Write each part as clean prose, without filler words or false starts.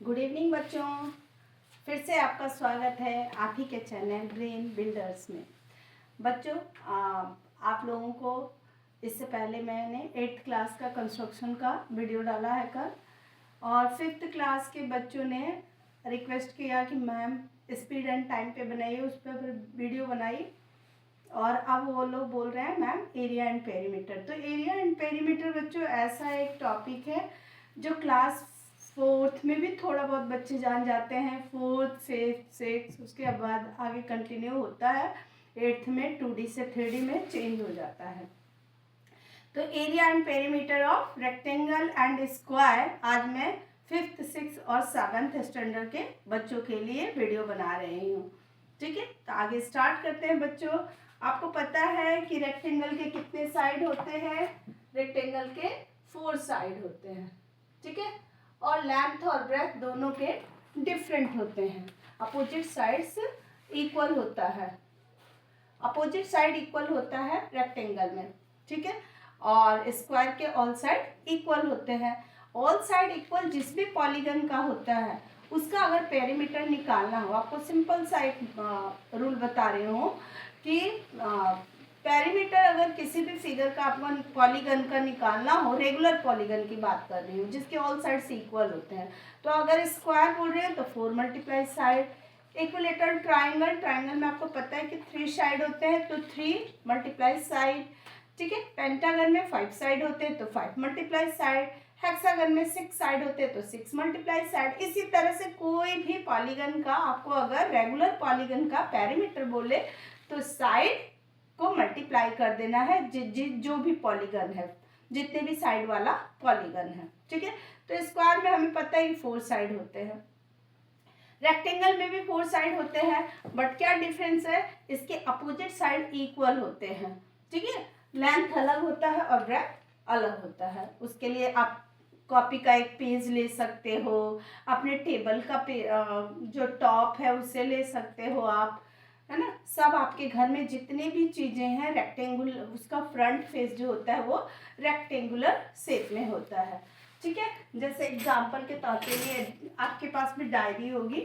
Good evening बच्चों, फिर से आपका स्वागत है आप ही के चैनल ब्रेन बिल्डर्स में। बच्चों, आप लोगों को इससे पहले मैंने 8th क्लास का कंस्ट्रक्शन का वीडियो डाला है कल, और 5th क्लास के बच्चों ने रिक्वेस्ट किया कि मैम स्पीड एंड टाइम पे बनाइए, उस पर वीडियो बनाई। और अब वो लोग बोल रहे हैं मैम एरिया एंड पेरीमीटर। तो एरिया एंड पेरीमीटर बच्चों ऐसा एक टॉपिक है जो क्लास 4th में भी थोड़ा बहुत बच्चे जान जाते हैं, 4th 5th 6th, उसके बाद आगे कंटिन्यू होता है 8th में 2D से 3D में चेंज हो जाता है। तो area and perimeter of rectangle and square आज मैं 5th 6th और 7th स्टैंडर्ड के बच्चों के लिए वीडियो बना रही हूँ। ठीक है, तो आगे स्टार्ट करते हैं बच्चों। आपको पता है कि रेक्टेंगल के कितने साइड होते हैं? रेक्टेंगल के 4 साइड होते हैं। ठीक है, और लेंथ और ब्रेथ दोनों के डिफरेंट होते हैं। अपोजिट साइड्स इक्वल होता है, अपोजिट साइड इक्वल होता है रेक्टेंगल में। ठीक है, और स्क्वायर के ऑल साइड इक्वल होते हैं। ऑल साइड इक्वल जिस भी पॉलीगन का होता है उसका अगर पेरीमीटर निकालना हो, आपको सिंपल सा एक रूल बता रही हूँ कि पेरीमीटर अगर किसी भी फिगर का अपन पॉलीगन का निकालना हो, रेगुलर पॉलीगन की बात कर रही हूँ जिसके ऑल साइड्स इक्वल होते हैं, तो अगर स्क्वायर बोल रहे हैं तो 4 multiply side. Equilateral triangle, triangle में आपको पता है कि 3 साइड होते हैं तो 3 मल्टीप्लाई साइड। ठीक है, पेंटागन में 5 साइड होते हैं तो 5 मल्टीप्लाई साइड। हेक्सागन में 6 साइड होते हैं तो 6 मल्टीप्लाई साइड। इसी तरह से कोई भी पॉलीगन का आपको अगर रेगुलर पॉलीगन का पेरीमीटर बोले तो साइड को मल्टीप्लाई कर देना है जो भी पॉलीगन है, जितने भी साइड वाला पॉलीगन है। ठीक है, तो स्क्वायर में हमें पता है कि 4 साइड होते हैं, रेक्टेंगल में भी 4 साइड होते हैं, बट क्या डिफरेंस है? इसके अपोजिट साइड इक्वल होते हैं। ठीक है, लेंथ अलग होता है और ब्रेथ अलग होता है। उसके लिए आप कॉपी का एक पेज ले सकते हो, अपने टेबल का जो टॉप है उसे ले सकते हो आप, है ना। सब आपके घर में जितने भी चीज़ें हैं रेक्टेंगुलर, उसका फ्रंट फेस जो होता है वो रेक्टेंगुलर शेप में होता है। ठीक है, जैसे एग्जांपल के तौर पे ये आपके पास भी डायरी होगी।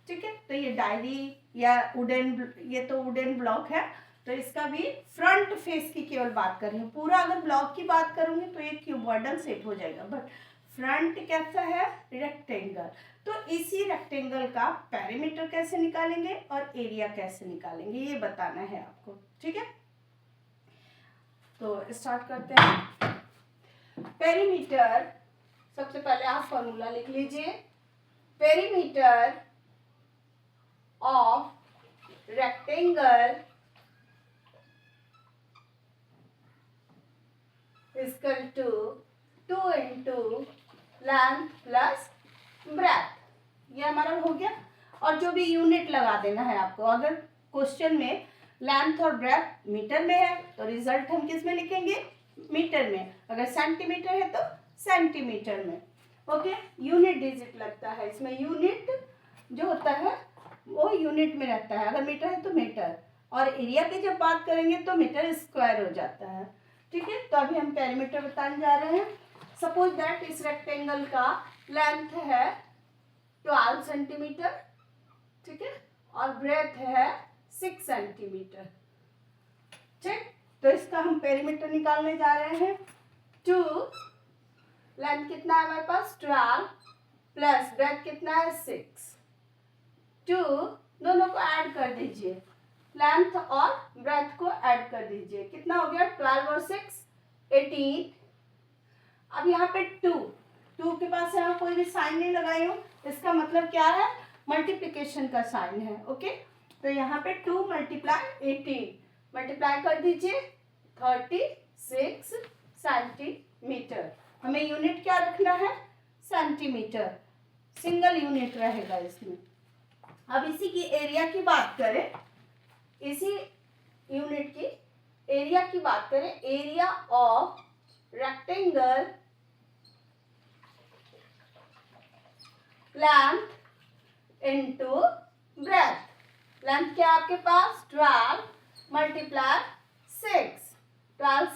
ठीक है, तो ये डायरी या ये तो वुडन ब्लॉक है, तो इसका भी फ्रंट फेस की केवल बात कर रही हूँ। पूरा अगर ब्लॉक की बात करूँगी तो ये क्यूबॉइडल शेप हो जाएगा, बट फ्रंट कैसा है? रेक्टेंगल। तो इसी रेक्टेंगल का पेरीमीटर कैसे निकालेंगे और एरिया कैसे निकालेंगे ये बताना है आपको। ठीक है, तो स्टार्ट करते हैं। पेरीमीटर, सबसे पहले आप फॉर्मूला लिख लीजिए। Perimeter of rectangle equal to 2 into length plus breadth. ये हमारा हो गया। और जो भी यूनिट लगा देना है आपको, अगर क्वेश्चन में लेंथ और ब्रेथ मीटर में है तो रिजल्ट हम किस में लिखेंगे? मीटर में। अगर सेंटीमीटर है तो सेंटीमीटर में। ओके, यूनिट डिजिट लगता है इसमें, यूनिट जो होता है वो यूनिट में रहता है। अगर मीटर है तो मीटर, और एरिया की जब बात करेंगे तो मीटर स्क्वायर हो जाता है। ठीक है, तो अभी हम पेरीमीटर बताने जा रहे हैं। सपोज दैट इस रेक्टेंगल का लेंथ है 12 सेंटीमीटर। ठीक है, और ब्रेथ है 6 सेंटीमीटर। ठीक, तो इसका हम पेरीमीटर निकालने जा रहे हैं। 2 लेंथ कितना है हमारे पास? 12 प्लस ब्रेथ कितना है? 6। 2 दोनों को ऐड कर दीजिए, लेंथ और ब्रेथ को ऐड कर दीजिए। कितना हो गया? 12 और 6 18। अब यहाँ पे 2 के पास यहाँ कोई भी साइन नहीं लगाई हूँ, इसका मतलब क्या है? मल्टीप्लिकेशन का साइन है। ओके, तो यहाँ पे 2 मल्टीप्लाई 18 मल्टीप्लाई कर दीजिए 36 सेंटीमीटर। हमें यूनिट क्या रखना है? सेंटीमीटर, सिंगल यूनिट रहेगा इसमें। अब इसी की एरिया की बात करें, इसी यूनिट की एरिया की बात करें, area of rectangle length into breadth. Length क्या आपके पास? 12 मल्टीप्लाई 6। 12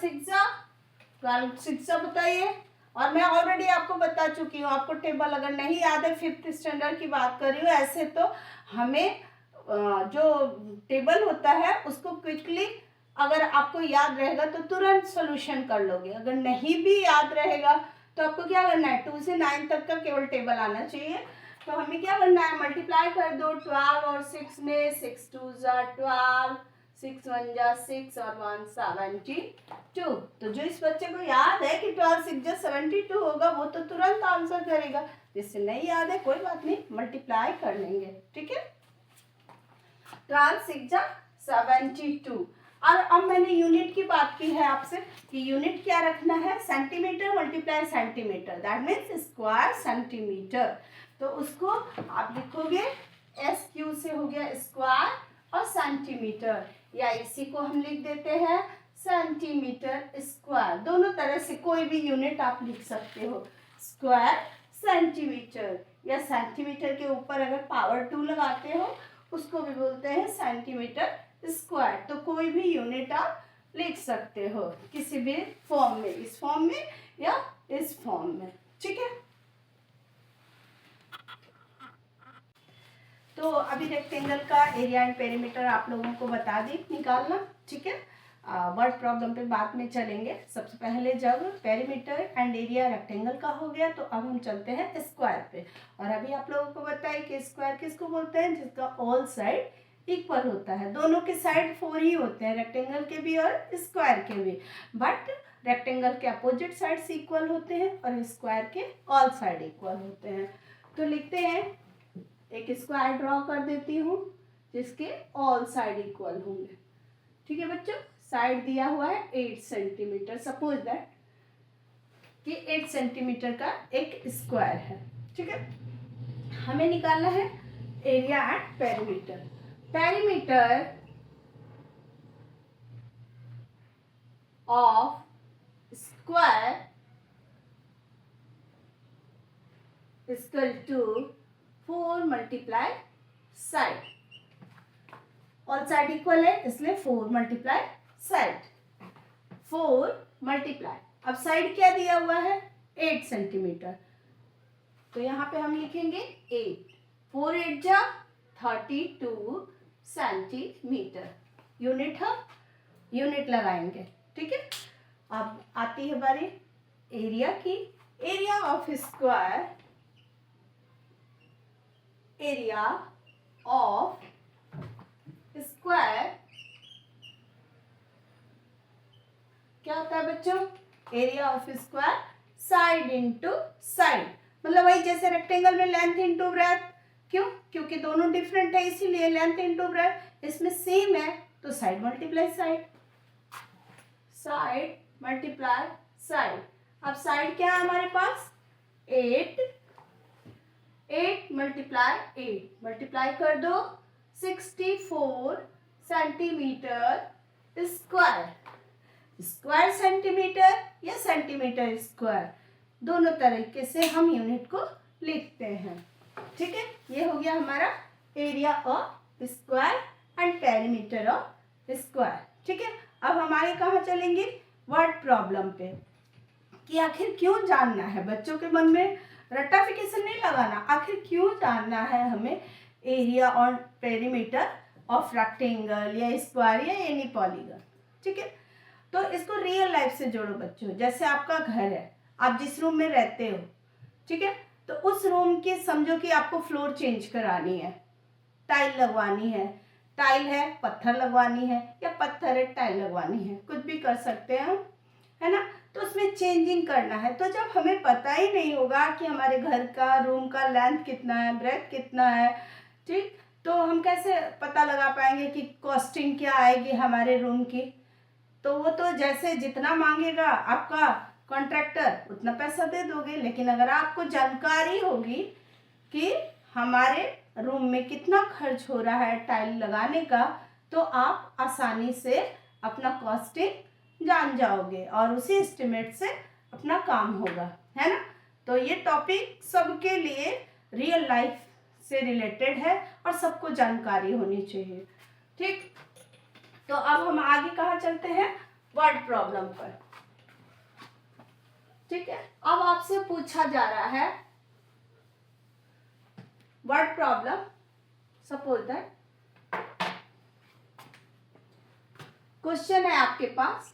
6 बताइए, और मैं ऑलरेडी आपको बता चुकी हूँ, आपको टेबल अगर नहीं याद है, 5th स्टैंडर्ड की बात कर रही हूँ, ऐसे तो हमें जो टेबल होता है उसको क्विकली अगर आपको याद रहेगा तो तुरंत सोल्यूशन कर लोगे। अगर नहीं भी याद रहेगा तो आपको क्या करना है, 2 से 9 तक का केवल टेबल आना चाहिए। तो हमें क्या करना है, मल्टीप्लाई कर दो 12 और 6 में, 6 2 12, 6 1 6 और 1 72। तो जो इस बच्चे को याद है कि 12 6 72 होगा वो तो तुरंत आंसर करेगा। जिससे नहीं याद है कोई बात नहीं, मल्टीप्लाई कर लेंगे, ठीक है। 12 6 72। और अब मैंने यूनिट की बात की है आपसे कि यूनिट क्या रखना है, centimetre multiply centimetre, that means square centimetre. तो उसको आप लिखोगे एस क्यू से हो गया स्क्वायर और सेंटीमीटर, या इसी को हम लिख देते हैं सेंटीमीटर स्क्वायर। दोनों तरह से कोई भी यूनिट आप लिख सकते हो, स्क्वायर सेंटीमीटर, या सेंटीमीटर के ऊपर अगर पावर 2 लगाते हो उसको भी बोलते हैं सेंटीमीटर स्क्वायर। तो कोई भी यूनिट आप लिख सकते हो किसी भी फॉर्म में, इस फॉर्म में या इस फॉर्म में, ठीक है। तो अभी रेक्टेंगल का एरिया एंड पेरीमीटर आप लोगों को बता दी निकालना, ठीक है। वर्ड प्रॉब्लम पे बाद में चलेंगे। सबसे पहले जब पेरीमीटर एंड एरिया रेक्टेंगल का हो गया तो अब हम चलते हैं स्क्वायर पे। और अभी आप लोगों को बताइए कि स्क्वायर किसको बोलते हैं, जिसका ऑल साइड इक्वल होता है। दोनों के साइड 4 ही होते हैं, रेक्टेंगल के भी और स्क्वायर के भी, बट रेक्टेंगल के अपोजिट साइड्स इक्वल होते हैं और स्क्वायर के ऑल साइड इक्वल होते हैं। तो लिखते हैं, एक स्क्वायर ड्रॉ कर देती हूँ जिसके ऑल साइड इक्वल होंगे, ठीक है बच्चों। साइड दिया हुआ है 8 सेंटीमीटर, सपोज दैट कि 8 सेंटीमीटर का एक स्क्वायर है, ठीक है। हमें निकालना है area and perimeter. Perimeter of square equal to 4 multiply side. All side equal है इसलिए 4 मल्टीप्लाई साइड, 4 मल्टीप्लाई, अब साइड क्या दिया हुआ है 8 सेंटीमीटर, तो यहाँ पे हम लिखेंगे 8, 4 8 जा 32 सेंटीमीटर। यूनिट हम यूनिट लगाएंगे, ठीक है। अब आती है बारी एरिया की। Area of square, area of square क्या होता है बच्चों, area of square side into side, मतलब वही जैसे रेक्टेंगल में लेंथ इनटू ब्रेथ। क्यों, क्योंकि दोनों डिफरेंट है इसीलिए लेंथ इनटू ब्रेथ। इसमें सेम है तो side multiply side, side multiply side. अब साइड क्या है हमारे पास 8, 8 मल्टीप्लाई 8, मल्टीप्लाई कर दो 64 सेंटीमीटर स्क्वायर। स्क्वायर सेंटीमीटर या सेंटीमीटर स्क्वायर, दोनों तरीके से हम यूनिट को लिखते हैं, ठीक है। ये हो गया हमारा area of square and perimeter of square, ठीक है। अब हमारे कहाँ चलेंगे, वर्ड प्रॉब्लम पे, कि आखिर क्यों जानना है। बच्चों के मन में रट्टाफिकेशन नहीं लगाना, आखिर क्यों जानना है हमें एरिया और पेरीमीटर ऑफ रेक्टेंगल या स्क्वायर या एनी पॉलीगन, ठीक है। तो इसको रियल लाइफ से जोड़ो बच्चों। जैसे आपका घर है, आप जिस रूम में रहते हो, ठीक है, तो उस रूम की समझो कि आपको फ्लोर चेंज करानी है, टाइल लगवानी है, टाइल है पत्थर लगवानी है, या पत्थर है टाइल लगवानी है, कुछ भी कर सकते हैं हम, है ना। तो उसमें चेंजिंग करना है, तो जब हमें पता ही नहीं होगा कि हमारे घर का रूम का लेंथ कितना है, ब्रेथ कितना है, ठीक, तो हम कैसे पता लगा पाएंगे कि कॉस्टिंग क्या आएगी हमारे रूम की। तो वो तो जैसे जितना मांगेगा आपका कॉन्ट्रैक्टर उतना पैसा दे दोगे। लेकिन अगर आपको जानकारी होगी कि हमारे रूम में कितना खर्च हो रहा है टाइल लगाने का, तो आप आसानी से अपना कॉस्टिंग जान जाओगे और उसी एस्टिमेट से अपना काम होगा, है ना। तो ये टॉपिक सबके लिए रियल लाइफ से रिलेटेड है और सबको जानकारी होनी चाहिए, ठीक। तो अब हम आगे कहाँ चलते हैं, वर्ड प्रॉब्लम पर। ठीक है, अब आपसे पूछा जा रहा है word problem. Suppose that question है आपके पास,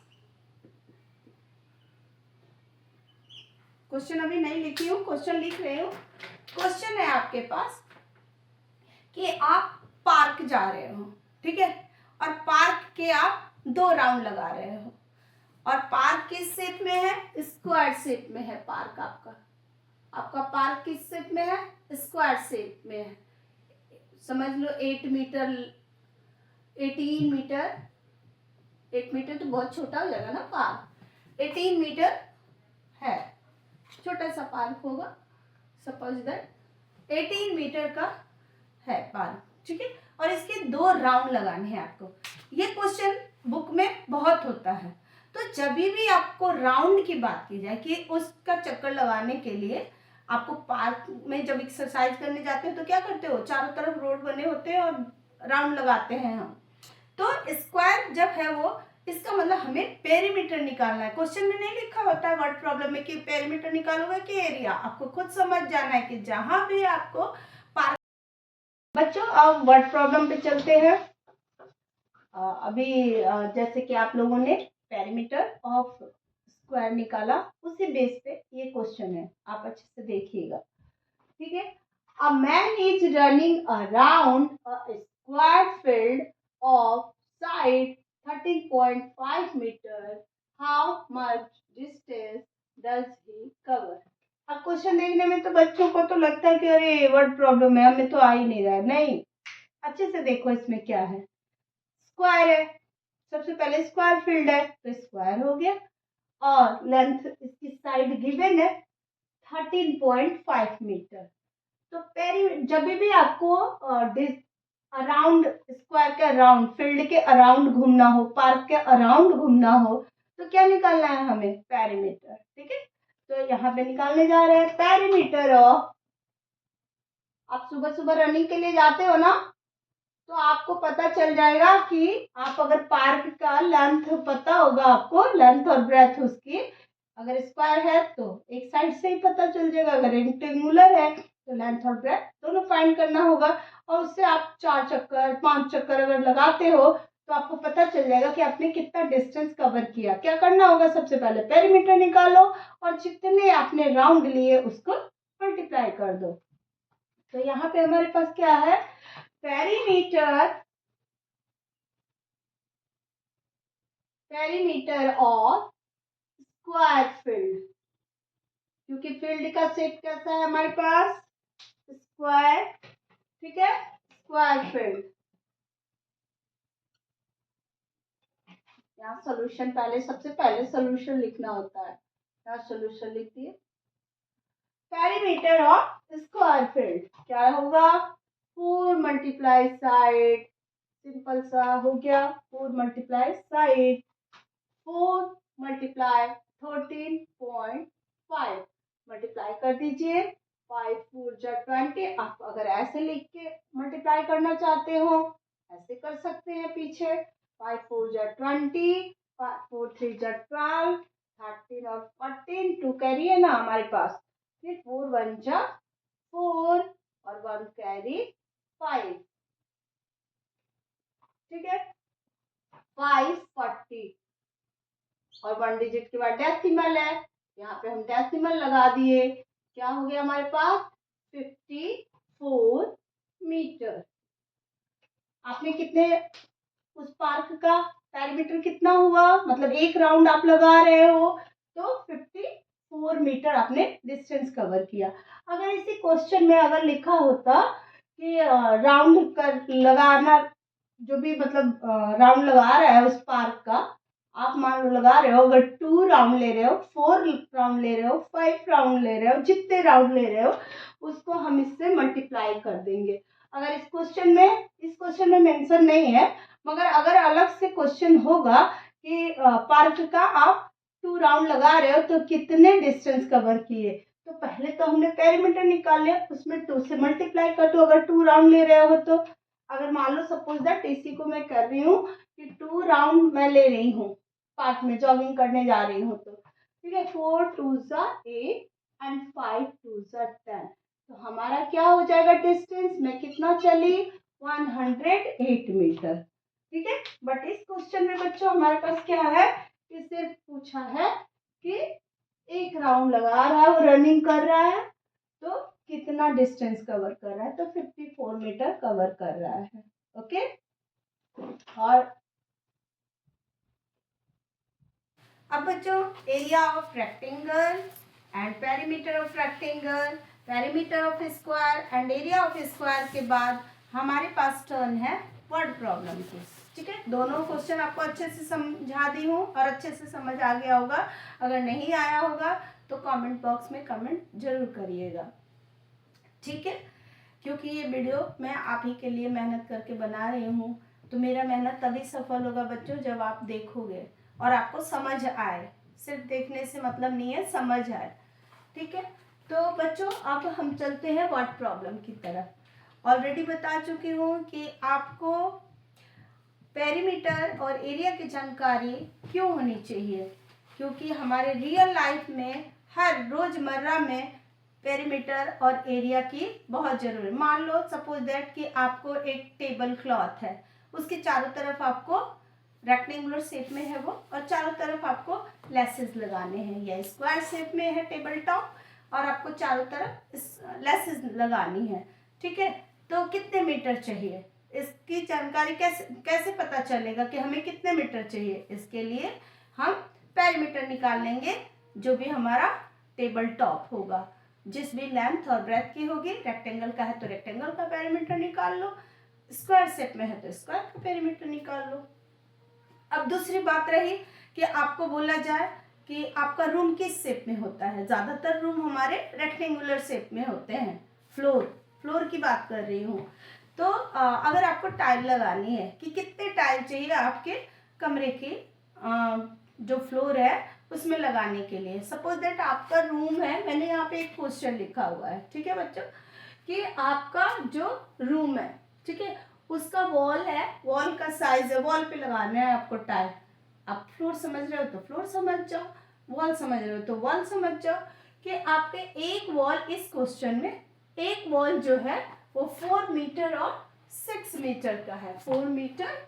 क्वेश्चन अभी नहीं लिखी हूँ, क्वेश्चन लिख रही हूँ। क्वेश्चन है आपके पास कि आप पार्क जा रहे हो, ठीक है, और पार्क के आप 2 राउंड लगा रहे हो, और पार्क किस शेप में है? स्क्वायर शेप में है पार्क आपका। आपका पार्क किस शेप में है? स्क्वायर शेप में है। समझ लो 8 मीटर 18 मीटर, 8 मीटर तो बहुत छोटा हो जाएगा ना पार्क, 18 मीटर है, छोटा सा पार्क होगा। सपोज दैट 18 मीटर का है पार्क, ठीक है, और इसके 2 राउंड लगाने हैं आपको। ये क्वेश्चन बुक में बहुत होता है। तो जब भी आपको राउंड की बात की जाए कि उसका चक्कर लगाने के लिए आपको पार्क में जब एक्सरसाइज करने जाते हो तो क्या करते हो? चारों तरफ रोड बने होते हैं और राउंड लगाते हैं हम। तो स्क्वायर जब है वो, इसका मतलब हमें पेरीमीटर निकालना है। क्वेश्चन में नहीं लिखा होता है वर्ड प्रॉब्लम में कि पेरीमीटर निकालोगे कि एरिया, आपको खुद समझ जाना है कि जहां भी आपको पार्क। बच्चों अब वर्ड प्रॉब्लम पे चलते हैं। अभी जैसे कि आप लोगों ने पेरीमीटर ऑफ स्क्वायर निकाला, उसी बेस पे ये क्वेश्चन है, आप अच्छे से देखिएगा, ठीक है। A man is running around a square field of side 13.5 metre, how much distance does he cover? अब क्वेश्चन देखने में तो बच्चों को तो लगता है कि अरे वर्ड प्रॉब्लम है, हमें तो आ ही नहीं रहा है। नहीं, अच्छे से देखो इसमें क्या है। स्क्वायर है, सबसे पहले स्क्वायर फील्ड है तो स्क्वायर हो गया, और लेंथ इसकी साइड गिवन है 13.5 मीटर। तो जब भी आपको अराउंड स्क्वायर के अराउंड, फील्ड के अराउंड घूमना हो, पार्क के अराउंड घूमना हो, तो क्या निकालना है हमें? पेरीमीटर, ठीक है। तो यहाँ पे निकालने जा रहे हैं पेरीमीटर ऑफ। आप सुबह सुबह रनिंग के लिए जाते हो ना, तो आपको पता चल जाएगा कि आप अगर पार्क का लेंथ पता होगा, आपको लेंथ और ब्रेथ उसकी, अगर स्क्वायर है तो एक साइड से ही पता चल जाएगा, अगर रेक्टेंगुलर है तो लेंथ और ब्रेथ दोनों फाइंड करना होगा। और उससे आप 4 चक्कर 5 चक्कर अगर लगाते हो तो आपको पता चल जाएगा कि आपने कितना डिस्टेंस कवर किया। क्या करना होगा? सबसे पहले पेरीमीटर निकालो और जितने आपने राउंड लिए उसको मल्टीप्लाई कर दो। तो यहाँ पे हमारे पास क्या है? पेरीमीटर ऑफ स्क्वायर फील्ड, क्योंकि फील्ड का शेप कैसा है हमारे पास? स्क्वायर, ठीक है, स्क्वायर फील्ड। यहाँ सोल्यूशन पहले, सबसे पहले सोल्यूशन लिखना होता है। यहाँ सोल्यूशन लिख दिए। पेरीमीटर ऑफ स्क्वायर फील्ड क्या होगा? 4 मल्टीप्लाई साइड, सिंपल सा हो गया, 4 मल्टीप्लाई साइड, 4 मल्टीप्लाई 13.5 मल्टीप्लाई कर दीजिए, 5 4 जा 20। आप अगर ऐसे लिख के मल्टीप्लाई करना चाहते हो ऐसे कर सकते हैं पीछे, 5 4 जा 20, 4 3 जा 12, 13 और 14, 2 कैरी है ना हमारे पास, फिर 4 1 जा 4 और 1 कैरी 5, ठीक है, 540 और 1 डिजिट के बाद डेसिमल है, यहाँ पे हम डेसिमल लगा दिए। क्या हो गया हमारे पास? 54 मीटर। आपने कितने, उस पार्क का पेरीमीटर कितना हुआ? मतलब एक राउंड आप लगा रहे हो तो 54 मीटर आपने डिस्टेंस कवर किया। अगर इसी क्वेश्चन में अगर लिखा होता कि राउंड कर लगाना, जो भी मतलब राउंड लगा रहा है उस पार्क का, आप मान लो लगा रहे हो, अगर 2 राउंड ले रहे हो, 4 राउंड ले रहे हो, 5 राउंड ले रहे हो, जितने राउंड ले रहे हो उसको हम इससे मल्टीप्लाई कर देंगे। अगर इस क्वेश्चन में मेंशन नहीं है, मगर अगर अलग से क्वेश्चन होगा कि पार्क का आप 2 राउंड लगा रहे हो तो कितने डिस्टेंस कवर किए, तो पहले तो हमने पेरीमीटर निकाल लिया, उसमें 2 से मल्टीप्लाई कर दो अगर 2 राउंड ले रहे हो तो। अगर मान लो सपोज दैट इसी को मैं कर रही हूँ कि 2 राउंड मैं ले रही हूँ, पार्क में जॉगिंग करने जा रही हूँ, तो ठीक है, 4 2 8 एंड 5 2 10। तो हमारा क्या हो जाएगा डिस्टेंस, मैं कितना चली, 108 मीटर। ठीक है, बट इस क्वेश्चन में बच्चों हमारे पास क्या है कि सिर्फ पूछा है कि एक राउंड लगा रहा है, वो रनिंग कर रहा है, तो कितना डिस्टेंस कवर कर रहा है, तो 54 मीटर कवर कर रहा है। ओके, और अब बच्चों area of rectangle and perimeter of rectangle, perimeter of square and area of square के बाद हमारे पास टर्न है वर्ड प्रॉब्लम की। ठीक है, दोनों क्वेश्चन आपको अच्छे से समझा दी हूँ और अच्छे से समझ आ गया होगा। अगर नहीं आया होगा तो कमेंट बॉक्स में कमेंट जरूर करिएगा। ठीक है, क्योंकि ये वीडियो मैं आप ही के लिए मेहनत करके बना रही हूँ, तो मेरा मेहनत तभी सफल होगा बच्चों जब आप देखोगे और आपको समझ आए। सिर्फ देखने से मतलब नहीं है, समझ आए। ठीक है, तो बच्चों अब हम चलते हैं वर्ड प्रॉब्लम की तरफ। ऑलरेडी बता चुकी हूँ कि आपको पेरीमीटर और एरिया की जानकारी क्यों होनी चाहिए, क्योंकि हमारे रियल लाइफ में हर रोजमर्रा में पेरीमीटर और एरिया की बहुत जरूरी है। मान लो सपोज दैट कि आपको एक टेबल क्लॉथ है, उसके चारों तरफ आपको रेक्टेंगुलर शेप में है वो, और चारों तरफ आपको लेसेस लगाने हैं, या स्क्वायर शेप में है टेबल टॉप और आपको चारों तरफ लेसेस लगानी है। ठीक है, तो कितने मीटर चाहिए, इसकी जानकारी कैसे पता चलेगा कि हमें कितने मीटर चाहिए। इसके लिए हम पेरीमीटर निकाल लेंगे, जो भी हमारा टेबल टॉप होगा, जिस भी लेंथ और ब्रेथ की होगी। रेक्टेंगल का है तो रेक्टेंगल का पेरीमीटर निकाल लो, स्क्वायर शेप में है तो स्क्वायर का पेरीमीटर निकाल लो। अब दूसरी बात रही कि आपको बोला जाए कि आपका रूम किस शेप में होता है। ज़्यादातर रूम हमारे रेक्टेंगुलर शेप में होते हैं। फ्लोर की बात कर रही हूँ। तो अगर आपको टाइल लगानी है कि कितने टाइल चाहिए आपके कमरे की जो फ्लोर है उसमें लगाने के लिए। सपोज दैट आपका रूम है, मैंने यहाँ पे एक क्वेश्चन लिखा हुआ है, ठीक है बच्चों, कि आपका जो रूम है, ठीक है, उसका वॉल है, वॉल का साइज है, वॉल पे लगाना है आपको टाइल। आप फ्लोर समझ रहे हो तो फ्लोर समझ जाओ, वॉल समझ रहे हो तो वॉल समझ जाओ कि आपके एक वॉल, इस क्वेश्चन में एक वॉल जो है वो 4 मीटर और 6 मीटर का है। 4 मीटर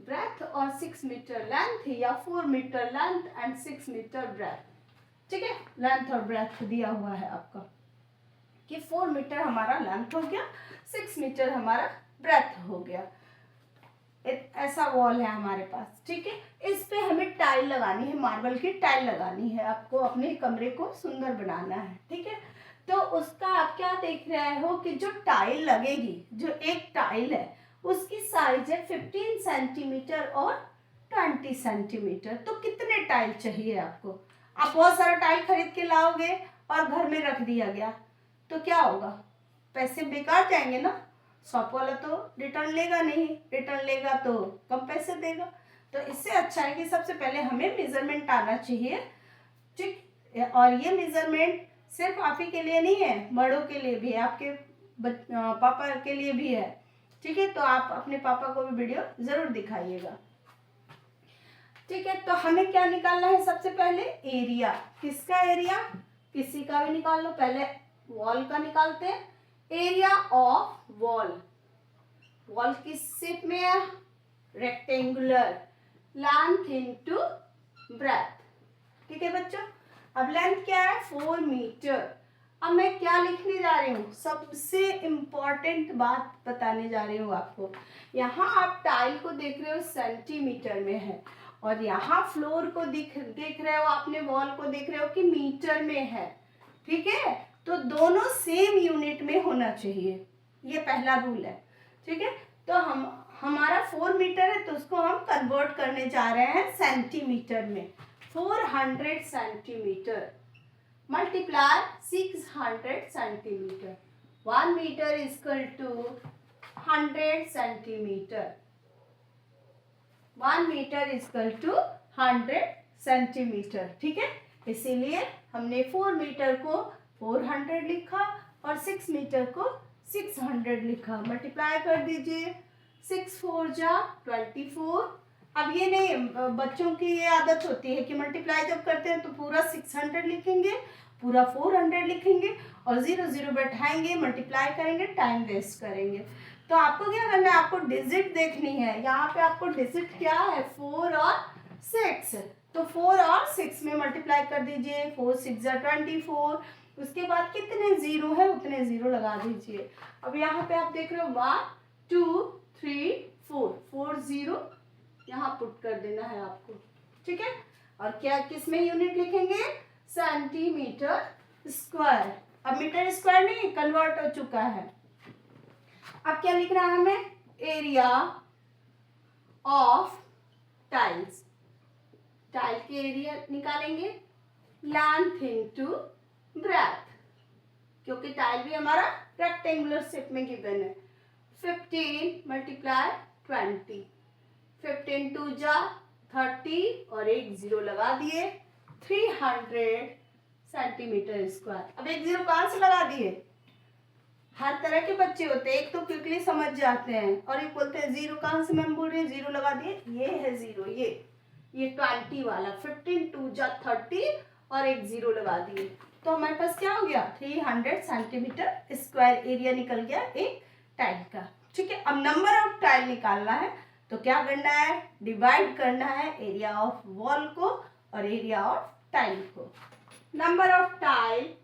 ब्रेथ और 6 मीटर लेंथ, या 4 metre length and 6 metre breadth. ठीक है, लेंथ और ब्रेथ दिया हुआ है आपका कि 4 मीटर हमारा लेंथ हो गया, 6 मीटर हमारा ब्रेथ हो गया। ऐसा वॉल है हमारे पास। ठीक है, इस पे हमें टाइल लगानी है, मार्बल की टाइल लगानी है, आपको अपने कमरे को सुंदर बनाना है। ठीक है, तो उसका आप क्या देख रहे हो कि जो टाइल लगेगी, जो एक टाइल है उसकी साइज है 15 सेंटीमीटर और 20 सेंटीमीटर। तो कितने टाइल चाहिए आपको। आप बहुत सारा टाइल खरीद के लाओगे और घर में रख दिया गया तो क्या होगा, पैसे बेकार जाएंगे ना। शॉप वाला तो रिटर्न लेगा नहीं, रिटर्न लेगा तो कम पैसे देगा। तो इससे अच्छा है कि सबसे पहले हमें मेजरमेंट आना चाहिए। ठीक, और ये मेजरमेंट सिर्फ आप ही के लिए नहीं है, बड़ों के लिए भी है, आपके पापा के लिए भी है। ठीक है, तो आप अपने पापा को भी वीडियो जरूर दिखाइएगा। ठीक है, तो हमें क्या निकालना है, सबसे पहले एरिया। किसका एरिया, किसी का भी निकाल लो, पहले वॉल का निकालते हैं। एरिया ऑफ वॉल, वॉल किस शेप में है, रेक्टेंगुलर, लेंथ इनटू ब्रेथ। ठीक है बच्चों, अब लेंथ क्या है 4 मीटर। अब मैं क्या लिखने जा रही हूँ, सबसे इम्पॉर्टेंट बात बताने जा रही हूँ आपको। यहाँ आप टाइल को देख रहे हो सेंटीमीटर में है, और यहाँ फ्लोर को देख रहे हो, आपने वॉल को देख रहे हो कि मीटर में है। ठीक है, तो दोनों सेम यूनिट में होना चाहिए, ये पहला रूल है। ठीक है, तो हमारा 4 मीटर है तो उसको हम कन्वर्ट करने जा रहे हैं सेंटीमीटर में। 400 centimetre multiply 600 centimetre, 1 metre equal to 100 centimetre, 1 metre equal to 100 centimetre. ठीक है, इसीलिए हमने 4 मीटर को 400 लिखा और 6 मीटर को 600 लिखा। मल्टीप्लाई कर दीजिए, 6 4 जा 24 अब ये नहीं, बच्चों की ये आदत होती है कि मल्टीप्लाई जब करते हैं तो पूरा 600 लिखेंगे, पूरा 400 लिखेंगे और 0 0 बैठाएंगे, मल्टीप्लाई करेंगे, टाइम वेस्ट करेंगे। तो आपको क्या करना है, आपको डिजिट देखनी है। यहाँ पे आपको डिजिट क्या है, 4 और 6। तो 4 और 6 में मल्टीप्लाई कर दीजिए, 4 6 जा 24। उसके बाद कितने जीरो है उतने जीरो लगा दीजिए। अब यहाँ पे आप देख रहे हो 1 2 3 4, 4 0 यहाँ पुट कर देना है आपको, ठीक है। और क्या किस में यूनिट लिखेंगे, सेंटीमीटर स्क्वायर। अब मीटर स्क्वायर नहीं, कन्वर्ट हो चुका है। अब क्या लिखना है हमें, एरिया ऑफ टाइल्स। टाइल के एरिया निकालेंगे, लेंथ इनटू ब्रेथ, क्योंकि टाइल भी हमारा रेक्टेंगुलर शेप में गिवन है। 15 मल्टीप्लाई 20, 15 2 जा 30 और एक जीरो लगा दिए, 300 सेंटीमीटर स्क्वायर। अब एक जीरो कहाँ से लगा दिए, हर तरह के बच्चे होते हैं, एक तो क्विकली समझ जाते हैं और एक बोलते हैं जीरो कहाँ से मैम बोल रहे हैं, जीरो लगा दिए, ये है जीरो, ये 20 वाला, 15 2 जा 30 और एक जीरो लगा दिए। तो हमारे पास क्या हो गया, 300 सेंटीमीटर स्क्वायर एरिया निकल गया एक टाइल का, ठीक है। अब नंबर ऑफ टाइल निकालना है तो क्या करना है, डिवाइड करना है एरिया ऑफ वॉल को और एरिया ऑफ टाइल को। Number of tile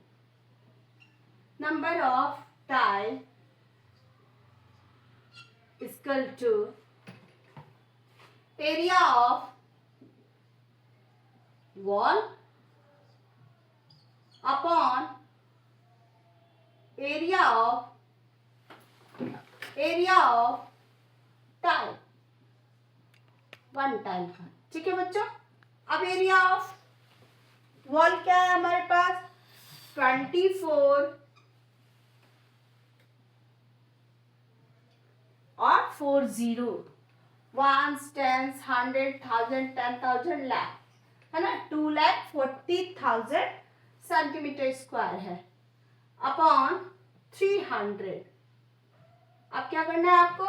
equal to area of wall upon area of tile, one tile का, ठीक है बच्चों। अब एरिया ऑफ वॉल क्या है हमारे पास, 24 और 40, 1 10 100 1000 10,000 लाख है ना, 2,40,000 सेंटीमीटर स्क्वायर है अपॉन 300। अब क्या करना है आपको,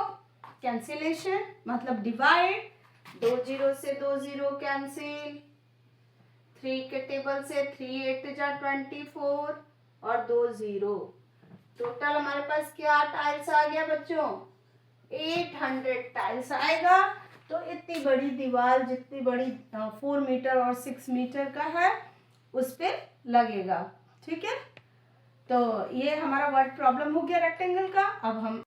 कैंसिलेशन मतलब डिवाइड, 2 जीरो से 2 जीरो कैंसिल, 3 के टेबल से 3 8 जा 24 और 2 जीरो, टोटल हमारे पास क्या टाइल्स आ गया बच्चों, 800 टाइल्स आएगा। तो इतनी बड़ी दीवार जितनी बड़ी 4 मीटर और 6 मीटर का है उस पे लगेगा, ठीक है। तो ये हमारा वर्ड प्रॉब्लम हो गया रेक्टेंगल का। अब हम